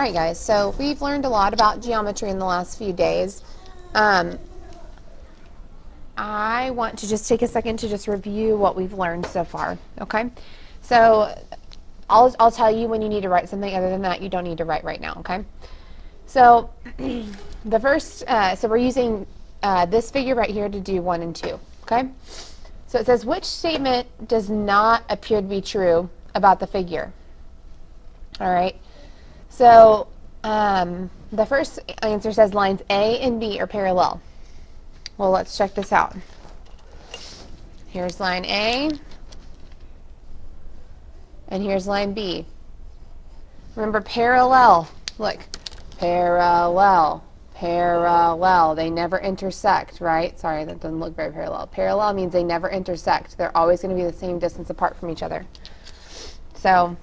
All right, guys, so we've learned a lot about geometry in the last few days. I want to just take a second to just review what we've learned so far, okay? So I'll tell you when you need to write something. Other than that, you don't need to write right now, okay? So the first, so we're using this figure right here to do 1 and 2, okay? So it says, which statement does not appear to be true about the figure? All right. So the first answer says lines A and B are parallel. Well, let's check this out. Here's line A, and here's line B. Remember, parallel. Look, parallel, parallel. They never intersect, right? Sorry, that doesn't look very parallel. Parallel means they never intersect. They're always going to be the same distance apart from each other. So,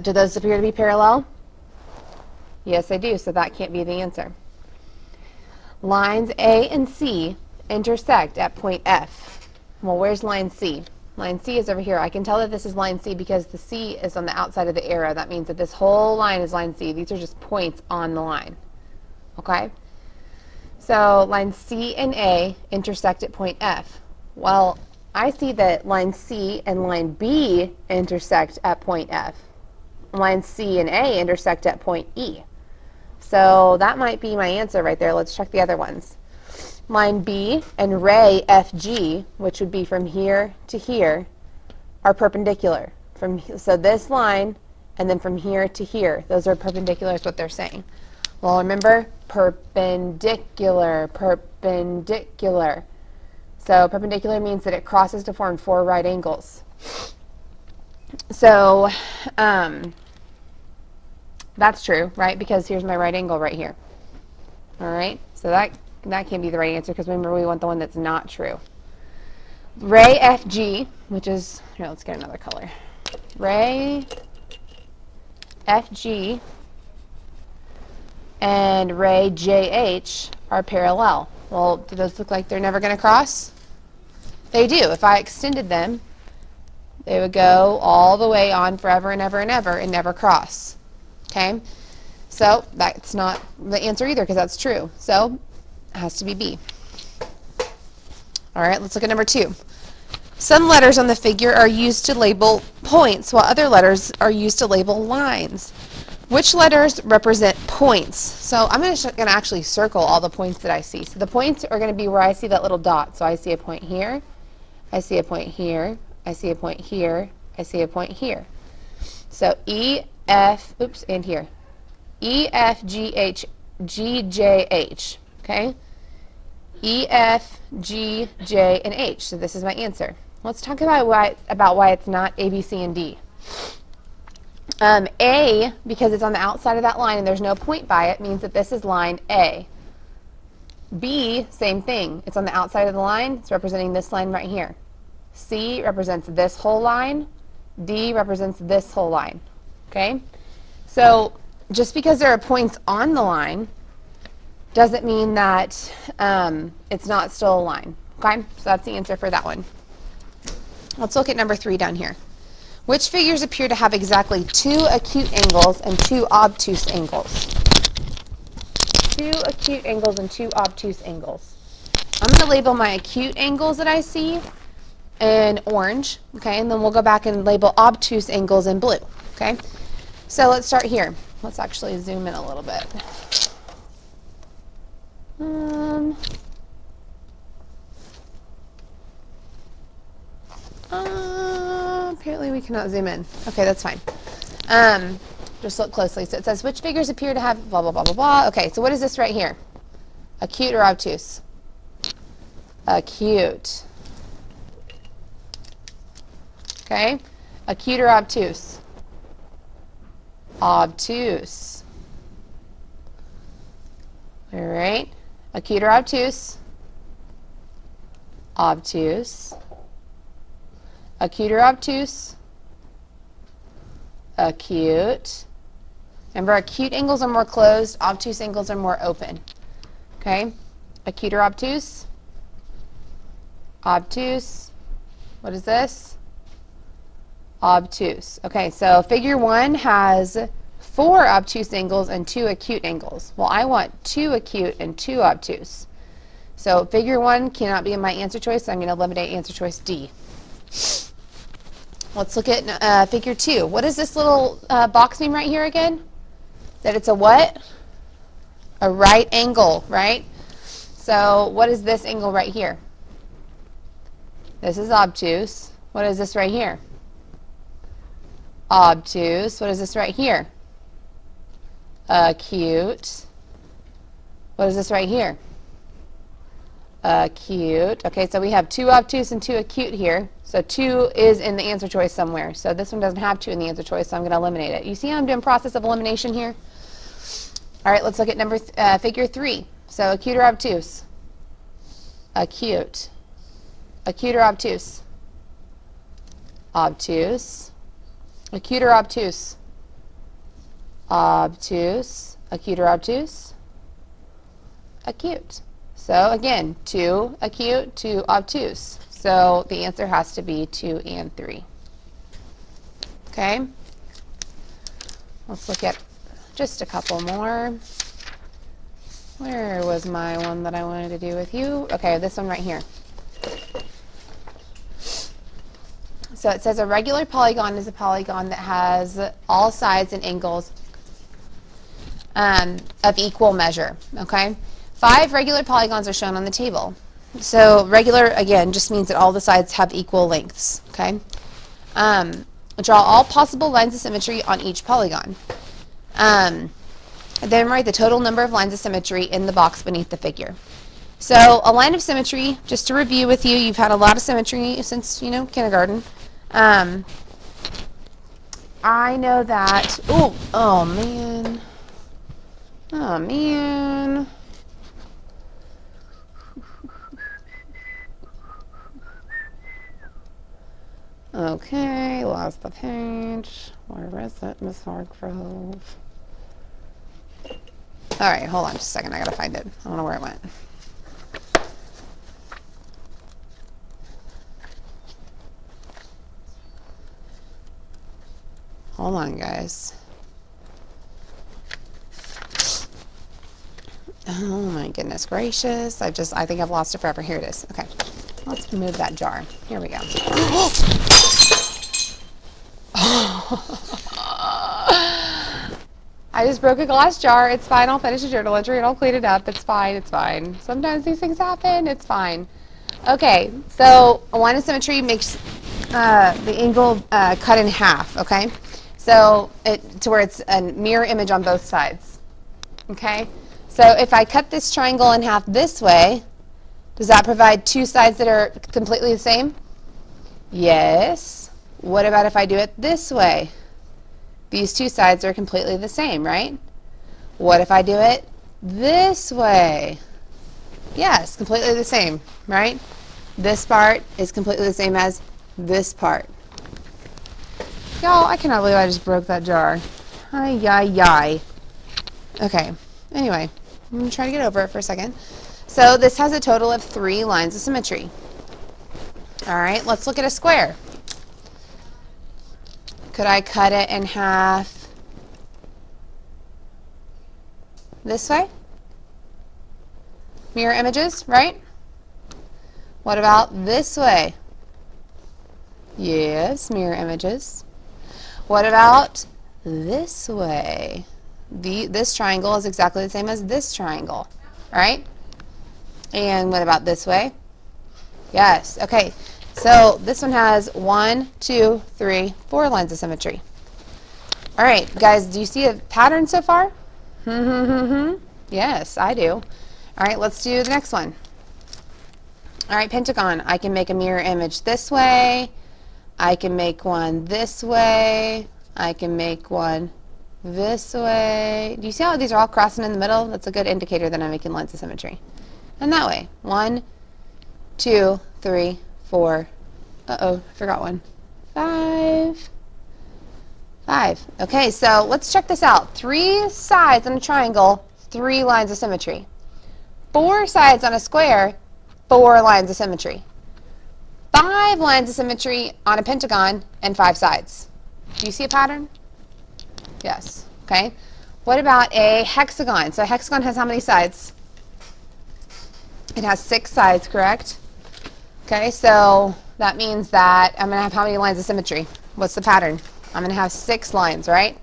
do those appear to be parallel? Yes, they do, so that can't be the answer. Lines A and C intersect at point F. Well, where's line C? Line C is over here. I can tell that this is line C because the C is on the outside of the arrow. That means that this whole line is line C. These are just points on the line. Okay? So lines C and A intersect at point F. Well, I see that line C and line B intersect at point F. Line C and A intersect at point E. So that might be my answer right there. Let's check the other ones. Line B and ray FG, which would be from here to here, are perpendicular. So this line and then from here to here, those are perpendicular is what they're saying. Well, remember, perpendicular, perpendicular. So perpendicular means that it crosses to form 4 right angles. So that's true, right? Because here's my right angle right here. All right, so that can't be the right answer because remember we want the one that's not true. Ray FG, which is, here, let's get another color. Ray FG and ray JH are parallel. Well, do those look like they're never going to cross? They do. If I extended them, they would go all the way on forever and ever and ever and never cross. Okay, so that's not the answer either because that's true. So it has to be B. All right, let's look at number 2. Some letters on the figure are used to label points while other letters are used to label lines. Which letters represent points? So I'm going to actually circle all the points that I see. So the points are going to be where I see that little dot. So I see a point here, I see a point here, I see a point here, I see a point here. So E, F, oops, and here. E, F, G, H, G, J, H, okay? E, F, G, J, and H. So this is my answer. Let's talk about why it's not A, B, C, and D. A, because it's on the outside of that line and there's no point by it, means that this is line A. B, same thing. It's on the outside of the line. It's representing this line right here. C represents this whole line. D represents this whole line. Okay? So just because there are points on the line doesn't mean that it's not still a line. Okay? So that's the answer for that one. Let's look at number 3 down here. Which figures appear to have exactly 2 acute angles and 2 obtuse angles? 2 acute angles and 2 obtuse angles. I'm going to label my acute angles that I see in orange, okay, and then we'll go back and label obtuse angles in blue, okay? So let's start here. Let's actually zoom in a little bit. Apparently we cannot zoom in. Okay, that's fine. Just look closely. So it says, which figures appear to have blah, blah, blah, blah, blah. Okay, so what is this right here? Acute or obtuse? Acute. Okay, acute or obtuse? Obtuse. All right, acute or obtuse? Obtuse. Acute or obtuse? Acute. Remember, acute angles are more closed, obtuse angles are more open. Okay, acute or obtuse? Obtuse. What is this? Obtuse. Okay, so figure 1 has 4 obtuse angles and 2 acute angles. Well, I want 2 acute and 2 obtuse. So figure 1 cannot be in my answer choice, so I'm going to eliminate answer choice D. Let's look at figure 2. What does this little box mean right here again? That it's a what? A right angle, right? So what is this angle right here? This is obtuse. What is this right here? Obtuse. What is this right here? Acute. What is this right here? Acute. Okay, so we have 2 obtuse and 2 acute here. So 2 is in the answer choice somewhere. So this one doesn't have 2 in the answer choice, so I'm going to eliminate it. You see how I'm doing process of elimination here? All right, let's look at figure 3. So acute or obtuse? Acute. Acute or obtuse? Obtuse. Acute or obtuse? Obtuse. Acute or obtuse? Acute. So again, 2 acute, 2 obtuse. So the answer has to be 2 and 3. Okay? Let's look at just a couple more. Where was my one that I wanted to do with you? Okay, this one right here. So it says a regular polygon is a polygon that has all sides and angles of equal measure. Okay? 5 regular polygons are shown on the table. So regular, again, just means that all the sides have equal lengths. Okay? Draw all possible lines of symmetry on each polygon. Then write the total number of lines of symmetry in the box beneath the figure. So a line of symmetry, just to review with you, you've had a lot of symmetry since, kindergarten. I know that, oh man. Oh man. Okay, lost the page. Where is it, Miss Hargrove? All right, hold on just a second. I gotta find it. I don't know where it went. Hold on, guys. Oh my goodness gracious. I think I've lost it forever. Here it is. Okay. Let's move that jar. Here we go. I just broke a glass jar. It's fine. I'll finish a journal entry and I'll clean it up. It's fine. It's fine. Sometimes these things happen. It's fine. Okay. So a line of symmetry makes the angle cut in half. Okay. So to where it's a mirror image on both sides. Okay. So if I cut this triangle in half this way, does that provide 2 sides that are completely the same? Yes. What about if I do it this way? These 2 sides are completely the same, right? What if I do it this way? Yes, completely the same, right? This part is completely the same as this part. Y'all, I cannot believe I just broke that jar. Ay. Okay, anyway, I'm going to try to get over it for a second. So this has a total of 3 lines of symmetry. All right, let's look at a square. Could I cut it in half this way? Mirror images, right? What about this way? Yes, mirror images. What about this way? This triangle is exactly the same as this triangle, right? And what about this way? Yes. Okay. So this one has 1, 2, 3, 4 lines of symmetry. All right, guys, do you see a pattern so far? Yes, I do. All right, let's do the next one. All right, pentagon. I can make a mirror image this way. I can make one this way. I can make one this way. Do you see how these are all crossing in the middle? That's a good indicator that I'm making lines of symmetry. And that way. 1, 2, 3, 4. Uh-oh, I forgot one. 5. 5. Okay, so let's check this out. 3 sides on a triangle, 3 lines of symmetry. 4 sides on a square, 4 lines of symmetry. 5 lines of symmetry on a pentagon and 5 sides. Do you see a pattern? Yes. Okay? What about a hexagon? So a hexagon has how many sides? It has 6 sides, correct? Okay, so that means that I'm going to have how many lines of symmetry? What's the pattern? I'm going to have 6 lines, right?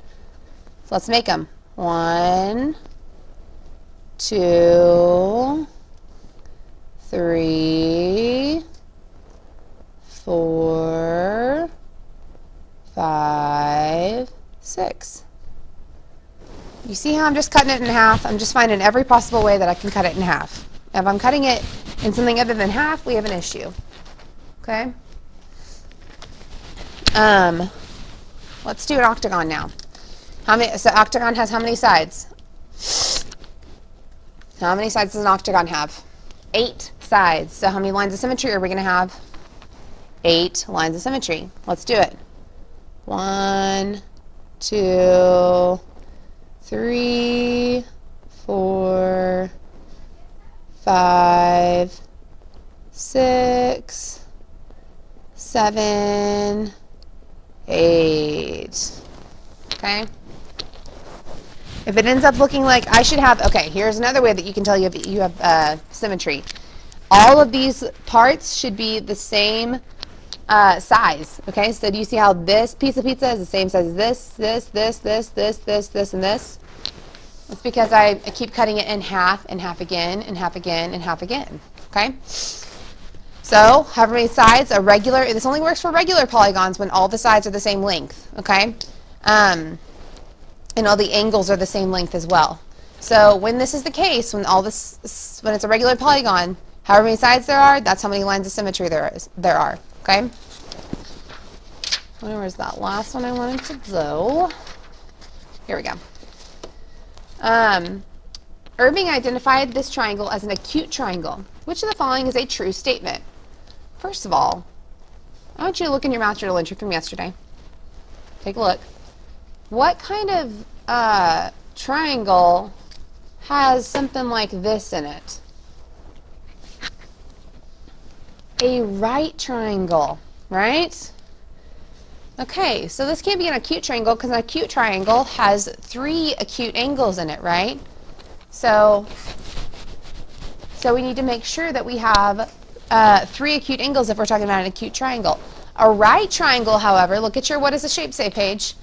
So let's make them. 1, 2, 3, 4, 5, 6. You see how I'm just cutting it in half? I'm just finding every possible way that I can cut it in half. If I'm cutting it in something other than half, we have an issue. Okay? Let's do an octagon now. So octagon has how many sides? How many sides does an octagon have? 8 sides. So how many lines of symmetry are we going to have? 8 lines of symmetry. Let's do it. 1, 2, 3, 4, 5, 6, 7, 8. Okay? If it ends up looking like I should have, okay, here's another way that you can tell you have symmetry. All of these parts should be the same size. Okay, so do you see how this piece of pizza is the same size as this, and this? It's because I keep cutting it in half, and half again, and half again, and half again. Okay? So, however many sides, this only works for regular polygons when all the sides are the same length. Okay? And all the angles are the same length as well. So when this is the case, when it's a regular polygon, however many sides there are, that's how many lines of symmetry there are. Okay? Where was that last one I wanted to do? Here we go. Irving identified this triangle as an acute triangle. Which of the following is a true statement? First of all, I want you to look in your master journal entry from yesterday. Take a look. What kind of triangle has something like this in it? A right triangle, right? Okay, so this can't be an acute triangle because an acute triangle has 3 acute angles in it, right? So we need to make sure that we have 3 acute angles if we're talking about an acute triangle. A right triangle, however, look at your what does the shape say page,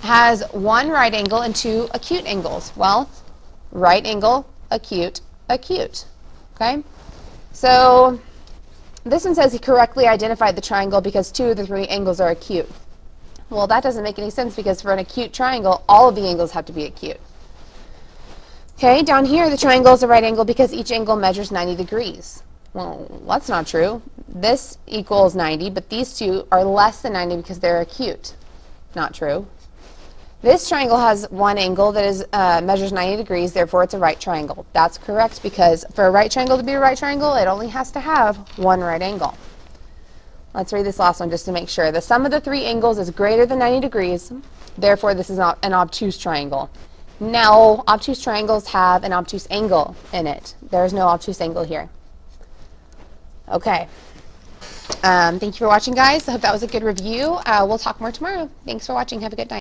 has 1 right angle and 2 acute angles. Well, right angle, acute, acute. Okay? So this one says he correctly identified the triangle because 2 of the 3 angles are acute. Well, that doesn't make any sense because for an acute triangle, all of the angles have to be acute. Okay, down here the triangle is a right angle because each angle measures 90 degrees. Well, that's not true. This equals 90, but these 2 are less than 90 because they're acute. Not true. This triangle has 1 angle that is measures 90 degrees, therefore it's a right triangle. That's correct because for a right triangle to be a right triangle, it only has to have 1 right angle. Let's read this last one just to make sure. The sum of the 3 angles is greater than 90 degrees, therefore this is not an obtuse triangle. No, obtuse triangles have an obtuse angle in it. There's no obtuse angle here. Okay. Thank you for watching, guys. I hope that was a good review. We'll talk more tomorrow. Thanks for watching. Have a good night.